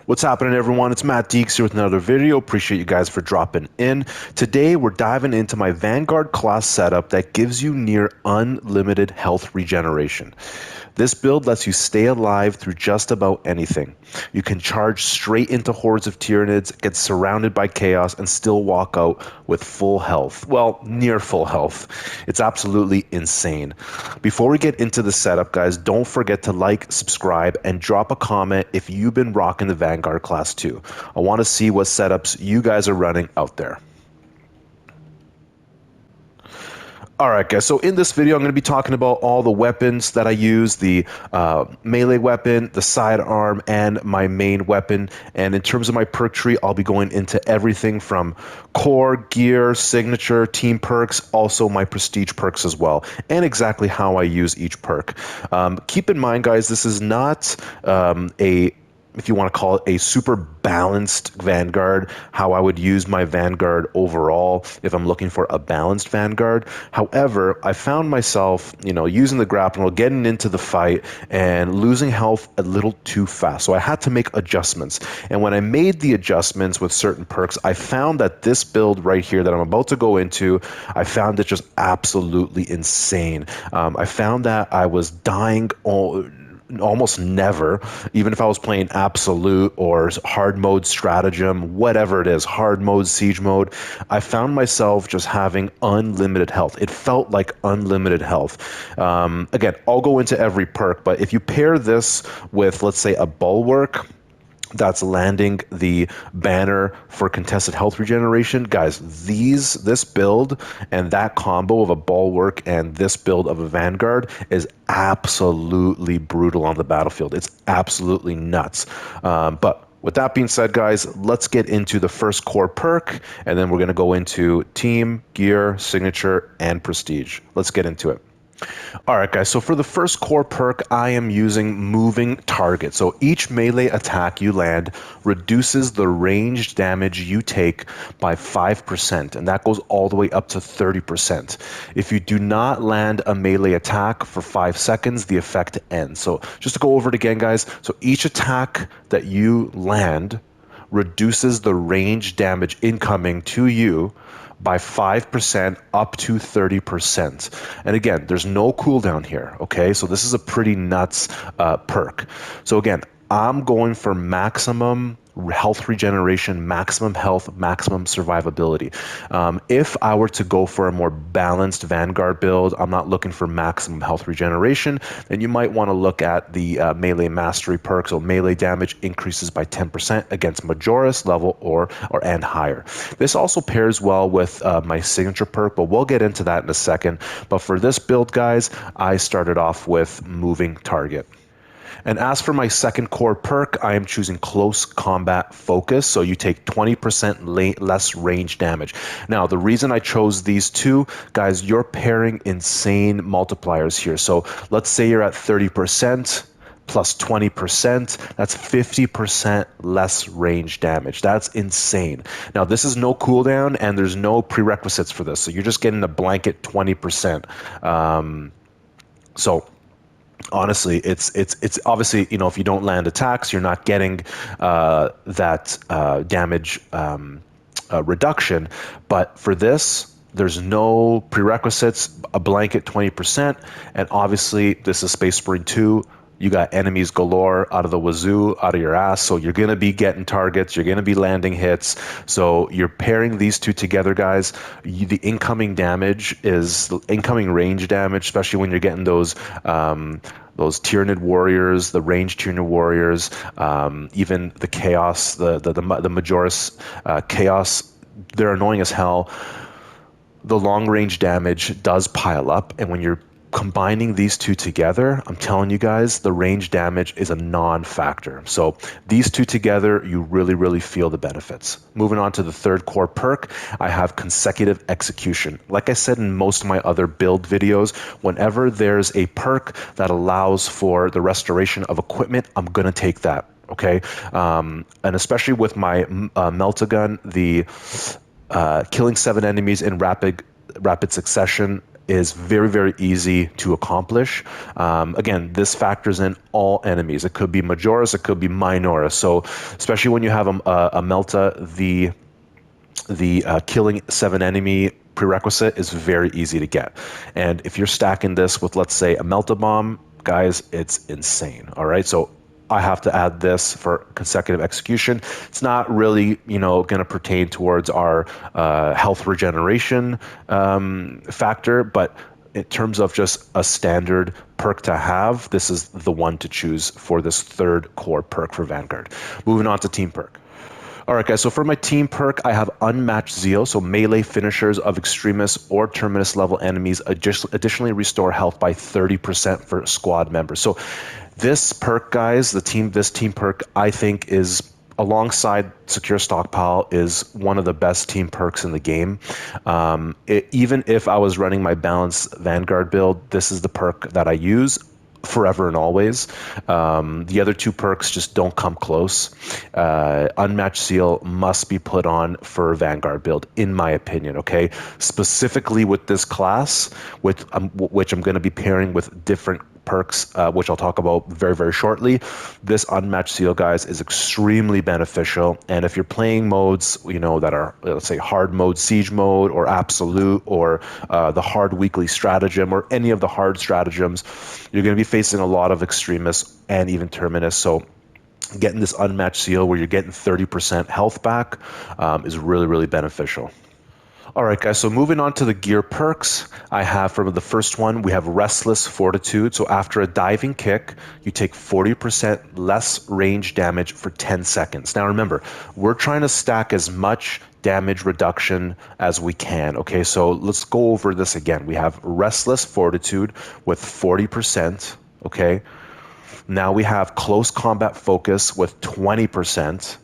What's happening, everyone? It's Matt Deeks here with another video. Appreciate you guys for dropping in. Today, we're diving into my Vanguard class setup that gives you near unlimited health regeneration. This build lets you stay alive through just about anything. You can charge straight into hordes of Tyranids, get surrounded by chaos, and still walk out with full health. Well, near full health. It's absolutely insane. Before we get into the setup, guys, don't forget to like, subscribe, and drop a comment if you've been rocking the Vanguard class too. I want to see what setups you guys are running out there. Alright guys, so in this video I'm going to be talking about all the weapons that I use, the melee weapon, the sidearm, and my main weapon. And in terms of my perk tree, I'll be going into everything from core, gear, signature, team perks, also my prestige perks as well, and exactly how I use each perk. Keep in mind guys, this is not if you want to call it a super balanced Vanguard, how I would use my Vanguard overall if I'm looking for a balanced Vanguard. However, I found myself, using the grapnel, getting into the fight and losing health a little too fast. So I had to make adjustments. And when I made the adjustments with certain perks, I found that this build right here that I'm about to go into, I found it just absolutely insane. I found that I was dying almost never, even if I was playing absolute or hard mode stratagem, whatever it is, hard mode, siege mode, I found myself just having unlimited health. It felt like unlimited health. Again, I'll go into every perk, but if you pair this with, let's say, a bulwark that's landing the banner for contested health regeneration, guys, this build and that combo of a bulwark and this build of a Vanguard is absolutely brutal on the battlefield. It's absolutely nuts. But with that being said, guys, let's get into the first core perk, and then we're going to go into team, gear, signature, and prestige. Let's get into it. Alright guys, so for the first core perk, I am using moving target. So each melee attack you land reduces the ranged damage you take by 5%, and that goes all the way up to 30%. If you do not land a melee attack for 5 seconds, the effect ends. So just to go over it again, guys, so each attack that you land reduces the ranged damage incoming to you by 5% up to 30%. And again, there's no cooldown here, okay? So this is a pretty nuts perk. So again, I'm going for maximum health regeneration, maximum health, maximum survivability. If I were to go for a more balanced Vanguard build, I'm not looking for maximum health regeneration, then you might want to look at the melee mastery perk. So melee damage increases by 10% against Majoris level or and higher. This also pairs well with my signature perk, but we'll get into that in a second. But for this build, guys, I started off with moving target. And as for my second core perk, I am choosing close combat focus. So you take 20% less range damage. Now, the reason I chose these two, guys, you're pairing insane multipliers here. So let's say you're at 30%. Plus 20%, that's 50% less range damage. That's insane. Now, this is no cooldown, and there's no prerequisites for this. So you're just getting a blanket 20%. Honestly, it's obviously, if you don't land attacks, you're not getting that damage reduction. But for this, there's no prerequisites, a blanket 20%, and obviously this is Space Marine 2. You got enemies galore out of the wazoo, out of your ass, so you're going to be getting targets, you're going to be landing hits. So you're pairing these two together, guys. The incoming damage is the incoming range damage, especially when you're getting those Tyranid warriors, the ranged Tyranid warriors, even the chaos, the Majoris chaos. They're annoying as hell. The long range damage does pile up, and when you're combining these two together, I'm telling you guys, the range damage is a non-factor. So these two together, you really, really feel the benefits. Moving on to the third core perk, I have consecutive execution. Like I said in most of my other build videos, whenever there's a perk that allows for the restoration of equipment, I'm going to take that. Okay, and especially with my Meltagun, the killing 7 enemies in rapid succession is very, very easy to accomplish. Again, this factors in all enemies. It could be Majoris, it could be Minoris. So especially when you have a Melta, the killing 7 enemy prerequisite is very easy to get. And if you're stacking this with, let's say, a Melta Bomb, guys, it's insane. All right, so I have to add this for consecutive execution. It's not really, going to pertain towards our health regeneration factor, but in terms of just a standard perk to have, this is the one to choose for this third core perk for Vanguard. Moving on to team perk. All right, guys, so for my team perk, I have Unmatched Zeal, so melee finishers of Extremis or Terminus level enemies additionally restore health by 30% for squad members. So this perk, guys, this team perk, I think is, alongside Secure Stockpile, is one of the best team perks in the game. Even if I was running my balanced Vanguard build, this is the perk that I use forever and always. The other 2 perks just don't come close. Unmatched Seal must be put on for a Vanguard build, in my opinion, okay? Specifically with this class, which I'm going to be pairing with different perks, which I'll talk about very, very shortly. This Unmatched Seal, guys, is extremely beneficial. And if you're playing modes, that are, let's say, hard mode, siege mode, or absolute, or the hard weekly stratagem, or any of the hard stratagems, you're going to be facing a lot of Extremis and even Terminus. So getting this Unmatched Seal where you're getting 30% health back is really, really beneficial. All right, guys, so moving on to the gear perks, I have from the first one, we have Restless Fortitude. So after a diving kick, you take 40% less range damage for 10 seconds. Now remember, we're trying to stack as much damage reduction as we can. Okay, so let's go over this again. We have Restless Fortitude with 40%. Okay, now we have Close Combat Focus with 20%,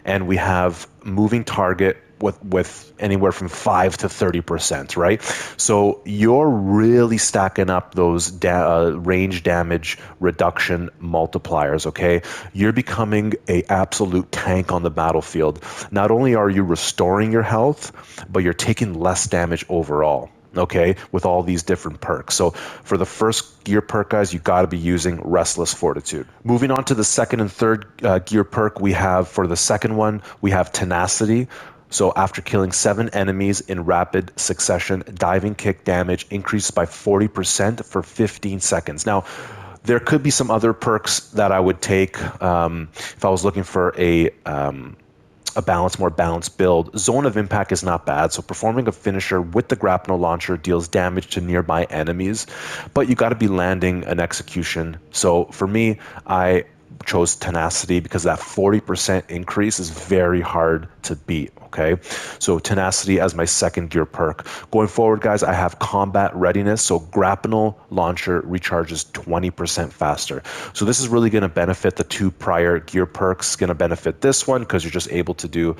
and we have Moving Target with anywhere from 5 to 30%, right? So you're really stacking up those range damage reduction multipliers, okay? You're becoming a absolute tank on the battlefield. Not only are you restoring your health, but you're taking less damage overall, okay, with all these different perks. So for the first gear perk, guys, you got to be using Restless Fortitude. Moving on to the second and third gear perk, we have, for the second one, we have Tenacity. So after killing 7 enemies in rapid succession, diving kick damage increases by 40% for 15 seconds. Now, there could be some other perks that I would take if I was looking for a more balanced build. Zone of Impact is not bad. So performing a finisher with the grapnel launcher deals damage to nearby enemies, but you got to be landing an execution. So for me, I chose Tenacity because that 40% increase is very hard to beat. Okay, so Tenacity as my second gear perk. Going forward, guys, I have Combat Readiness. So grapnel launcher recharges 20% faster. So this is really going to benefit the 2 prior gear perks. Going to benefit this one because you're just able to do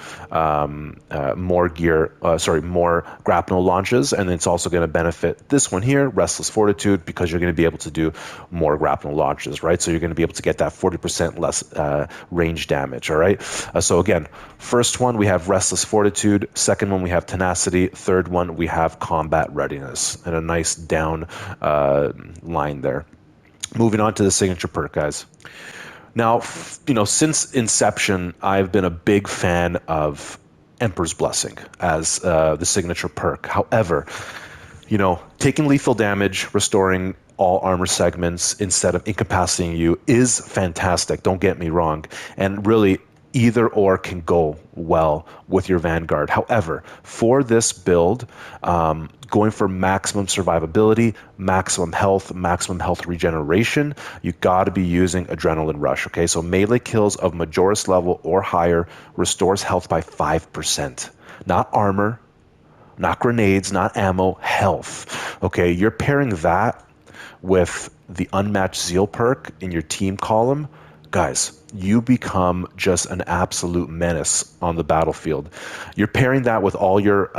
more grapnel launches, and it's also going to benefit this one here, Restless Fortitude, because you're going to be able to do more grapnel launches, right? So you're going to be able to get that 40% less range damage. All right. So again, first one we have Restless Fortitude. Second one we have Tenacity. Third one we have Combat Readiness, and a nice down line there. Moving on to the signature perk, guys. Now, since inception, I've been a big fan of Emperor's Blessing as the signature perk. However, taking lethal damage, restoring all armor segments instead of incapacitating you is fantastic. Don't get me wrong. And really, either or can go well with your Vanguard. However, for this build, going for maximum survivability, maximum health regeneration, you got to be using Adrenaline Rush. Okay, so melee kills of Majoris level or higher restores health by 5%. Not armor, not grenades, not ammo, health. Okay, you're pairing that with the Unmatched Zeal perk in your team column. Guys, you become just an absolute menace on the battlefield. You're pairing that with all your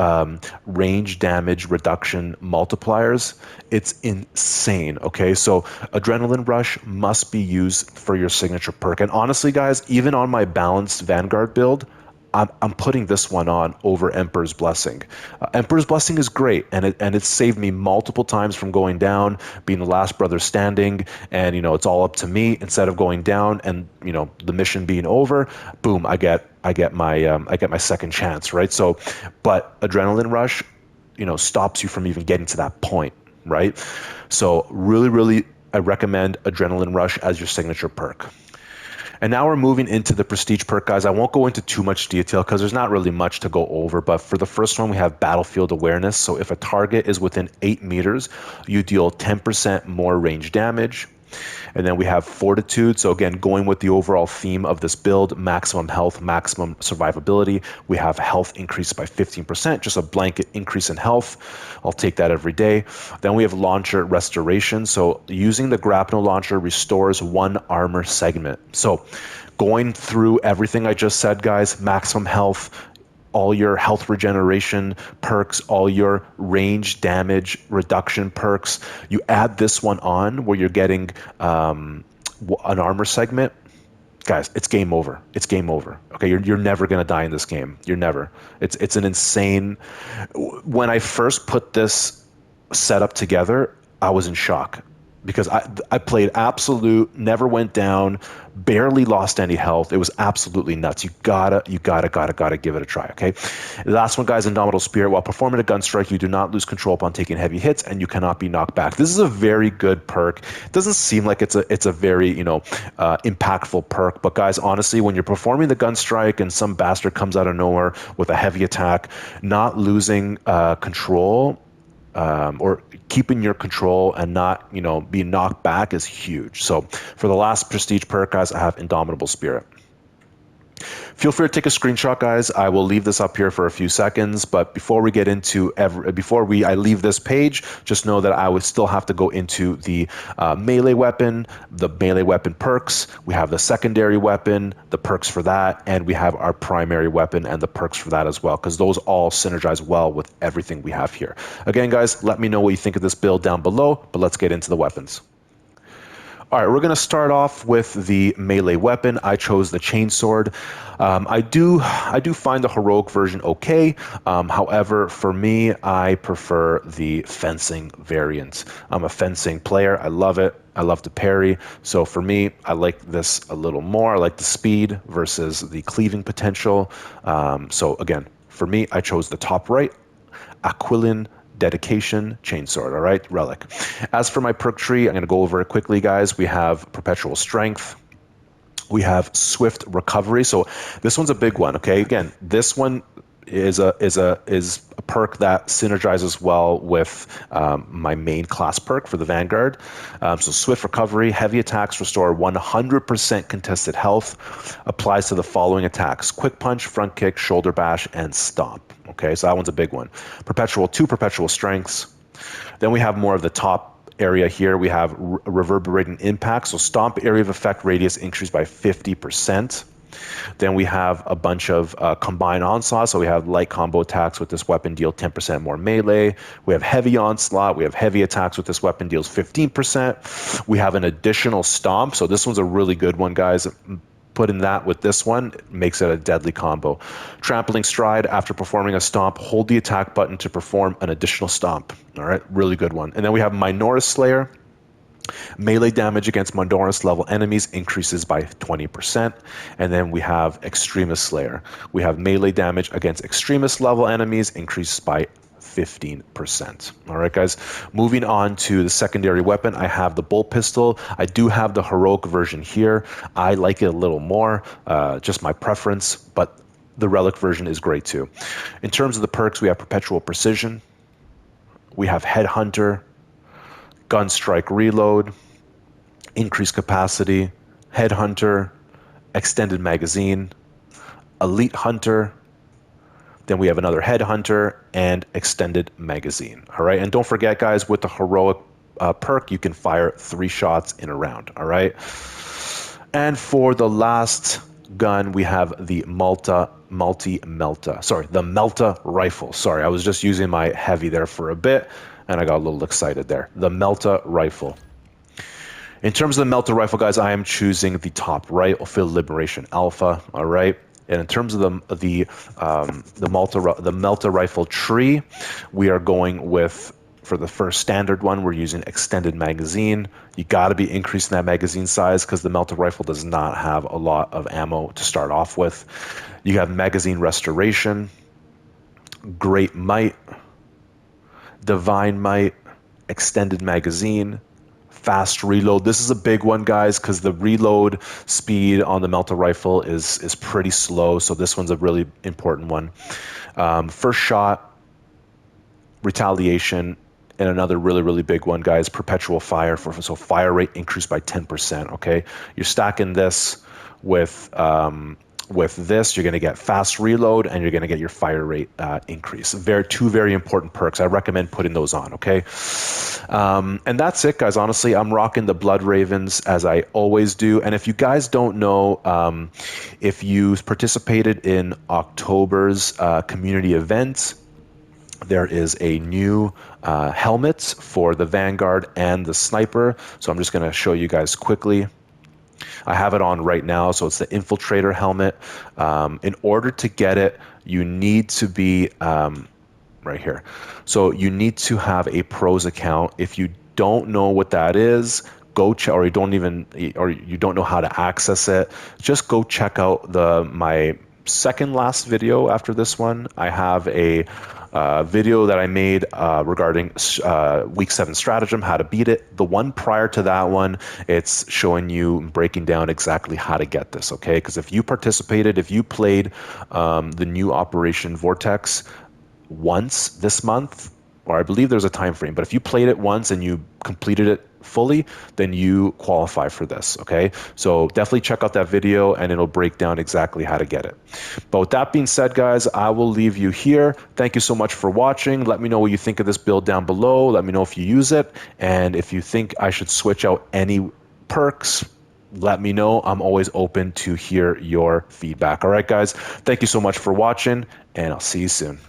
range damage reduction multipliers. It's insane, okay? So Adrenaline Rush must be used for your signature perk. And honestly, guys, even on my balanced Vanguard build, I'm putting this one on over Emperor's Blessing. Emperor's Blessing is great, and it's saved me multiple times from going down, being the last brother standing, and it's all up to me instead of going down and the mission being over. Boom, I get my second chance, right? So, but Adrenaline Rush, stops you from even getting to that point, right? So really, I recommend Adrenaline Rush as your signature perk. And now we're moving into the prestige perk, guys. I won't go into too much detail because there's not really much to go over. But for the first one, we have battlefield awareness. So if a target is within 8 meters, you deal 10% more range damage. And then we have fortitude. So again, going with the overall theme of this build, maximum health, maximum survivability. We have health increased by 15%, just a blanket increase in health. I'll take that every day. Then we have launcher restoration. So using the grapnel launcher restores 1 armor segment. So going through everything I just said, guys, maximum health, all your health regeneration perks, all your range damage reduction perks. You add this one on where you're getting an armor segment. Guys, it's game over. It's game over. Okay, you're never going to die in this game. You're never. It's an insane... When I first put this setup together, I was in shock. Because I played absolute, never went down, barely lost any health. It was absolutely nuts. You gotta give it a try, okay? The last one, guys, Indomitable Spirit. While performing a gun strike, you do not lose control upon taking heavy hits, and you cannot be knocked back. This is a very good perk. It doesn't seem like it's a very impactful perk, but guys, honestly, when you're performing the gun strike and some bastard comes out of nowhere with a heavy attack, not losing control. Or keeping your control and not, being knocked back is huge. So for the last prestige perk, guys, I have Indomitable Spirit. Feel free to take a screenshot, guys. I will leave this up here for a few seconds, but before we get into I leave this page, just know that I would still have to go into the melee weapon, the melee weapon perks. We have the secondary weapon, the perks for that, and we have our primary weapon and the perks for that as well, because those all synergize well with everything we have here. Again, guys, let me know what you think of this build down below, but let's get into the weapons. All right, we're going to start off with the melee weapon. I chose the chainsword. I do find the heroic version okay. However, for me, I prefer the fencing variant. I'm a fencing player. I love it. I love to parry. So for me, I like this a little more. I like the speed versus the cleaving potential. So again, for me, I chose the top right, Aquilin Dedication Chainsword, all right, relic. As for my perk tree, I'm going to go over it quickly, guys. We have Perpetual Strength. We have Swift Recovery. So this one's a big one, okay? Again, this one is a perk that synergizes well with my main class perk for the Vanguard. So Swift Recovery, heavy attacks restore 100% contested health, applies to the following attacks: Quick Punch, Front Kick, Shoulder Bash, and Stomp. Okay, so that one's a big one. Two Perpetual Strengths. Then we have more of the top area here. We have Reverberating Impact. So Stomp area of effect radius increased by 50%. Then we have a bunch of combined onslaught. So we have light combo attacks with this weapon deal 10% more melee. We have heavy onslaught. We have heavy attacks with this weapon deals 15%. We have an additional stomp. So this one's a really good one, guys. Putting that with this one makes it a deadly combo. Trampling Stride. After performing a stomp, hold the attack button to perform an additional stomp. All right, really good one. And then we have Minoris Slayer. Melee damage against Minoris level enemies increases by 20%. And then we have Extremist Slayer. We have melee damage against Extremist level enemies increases by 15%. All right, guys. Moving on to the secondary weapon, I have the bolt pistol. I do have the heroic version here. I like it a little more, just my preference, but the relic version is great too. In terms of the perks, we have Perpetual Precision. We have Headhunter, Gun Strike Reload, Increased Capacity, Headhunter, Extended Magazine, Elite Hunter. Then we have another Headhunter and Extended Magazine. All right, and don't forget, guys, with the heroic perk, you can fire 3 shots in a round. All right, and for the last gun, we have the Melta rifle. Sorry, I was just using my heavy there for a bit, and I got a little excited there. The Melta rifle. In terms of the Melta rifle, guys, I am choosing the top right, Ophiel Liberation Alpha. All right. And in terms of the Melta rifle tree, we are going with, for the first standard one, we're using extended magazine. You got to be increasing that magazine size because the Melta rifle does not have a lot of ammo to start off with. You have magazine restoration, great might, divine might, extended magazine, fast reload. This is a big one, guys, because the reload speed on the Melta rifle is pretty slow. So this one's a really important one. First shot, retaliation, and another really big one, guys, perpetual fire. So fire rate increased by 10%. Okay, you're stacking this with this, you're going to get fast reload and you're going to get your fire rate increase. Two very important perks. I recommend putting those on. Okay, and that's it, guys. Honestly, I'm rocking the Blood Ravens as I always do. And if you guys don't know, if you participated in October's community event, there is a new helmet for the Vanguard and the Sniper. So I'm just going to show you guys quickly. I have it on right now. So it's the Infiltrator helmet. In order to get it, you need to be right here. So you need to have a pros account. If you don't know what that is, go check, or you don't know how to access it, just go check out my second last video after this one. I have a video that I made regarding week 7 stratagem, how to beat it. The one prior to that one, it's showing you, breaking down exactly how to get this, okay? Because if you participated, if you played the new Operation Vortex once this month, or I believe there's a time frame, but if you played it once and you completed it fully, then you qualify for this, okay? So definitely check out that video and it'll break down exactly how to get it. But with that being said, guys, I will leave you here. Thank you so much for watching. Let me know what you think of this build down below. Let me know if you use it. And if you think I should switch out any perks, let me know. I'm always open to hear your feedback. All right, guys, thank you so much for watching, and I'll see you soon.